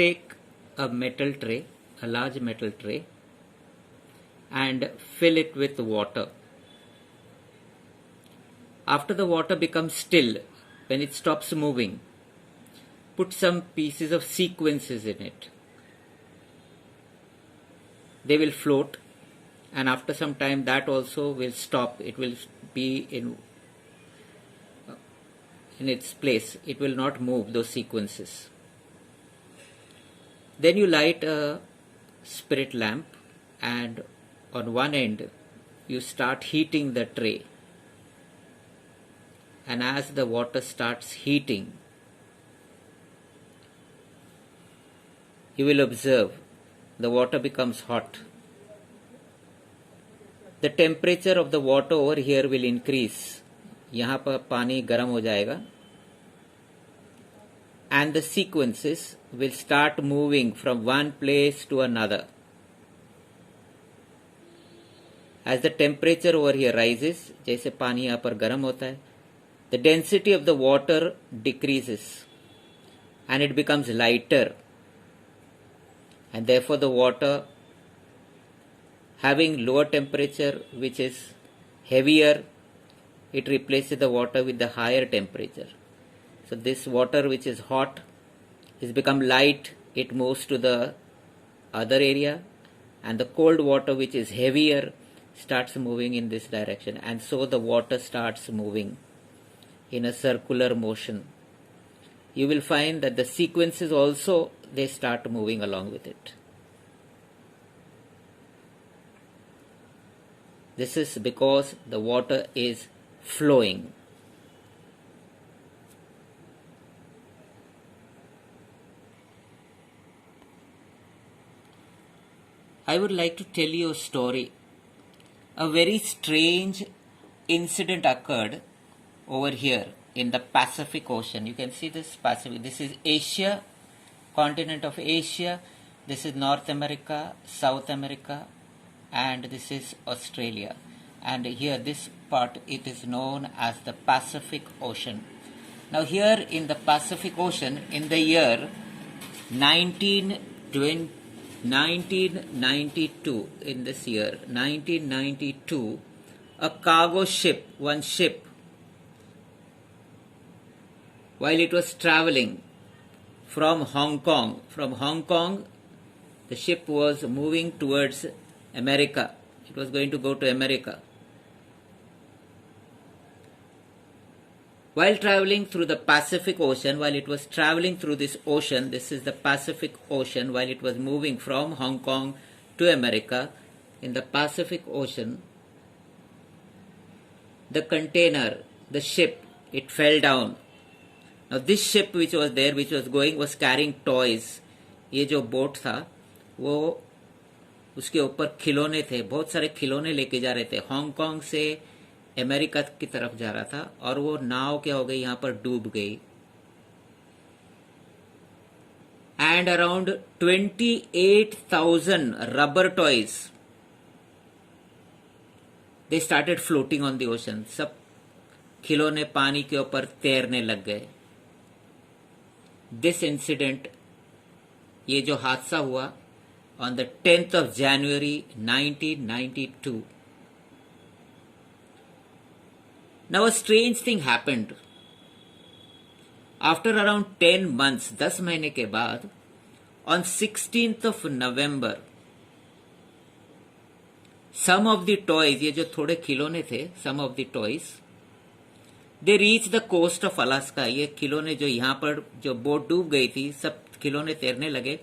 take a metal tray, a large metal tray, and fill it with water. After the water becomes still, when it stops moving, put some pieces of sequences in it. They will float, and after some time that also will stop. It will be in its place. It will not move, those sequences. Then you light a spirit lamp, and on one end you start heating the tray. And as the water starts heating, you will observe the water becomes hot. The temperature of the water over here will increase. यहाँ पर पानी गर्म हो जाएगा. And the sequences will start moving from one place to another. As the temperature over here rises, जैसे पानी यहाँ पर गर्म होता है, the density of the water decreases and it becomes lighter, and therefore the water having lower temperature, which is heavier, it replaces the water with the higher temperature. So this water which is hot is become light, it moves to the other area, and the cold water which is heavier starts moving in this direction, and so the water starts moving in a circular motion. You will find that the sequences also, they start moving along with it. This is because the water is flowing. I would like to tell you a story. A very strange incident occurred over here in the Pacific Ocean. You can see this Pacific. This is Asia, continent of Asia. This is North America, South America, and this is Australia. And here, this part, it is known as the Pacific Ocean. Now here in the Pacific Ocean, in the year 1992, in this year 1992, a cargo ship, one ship, while it was traveling from Hong Kong, the ship was moving towards America. It was going to go to America. While traveling through the Pacific Ocean, while it was traveling through this ocean, this is the Pacific Ocean, while it was moving from Hong Kong to America, in the Pacific Ocean, the container, the ship, it fell down. Now this ship which was there, which was going, was carrying toys. ये जो boat था, वो उसके ऊपर खिलौने थे, बहुत सारे खिलौने लेके जा रहे थे. हांगकांग से अमेरिका की तरफ जा रहा था, और वो नाव क्या हो गई, यहाँ पर डूब गई. And around 28,000 rubber toys, they started floating on the ocean. सब खिलौने पानी के ऊपर तैरने लग गए. This incident, ये जो हादसा हुआ, on the 10th of January 1992. Now a strange thing happened. After around 10 months, 10 महीने के बाद, on 16th of November, some of the toys, ये जो थोड़े खिलौने थे, some of the toys, they reached the coast of Alaska. ये खिलौने जो यहाँ पर जो बोट डूब गई थी, सब खिलौने तैरने लगे.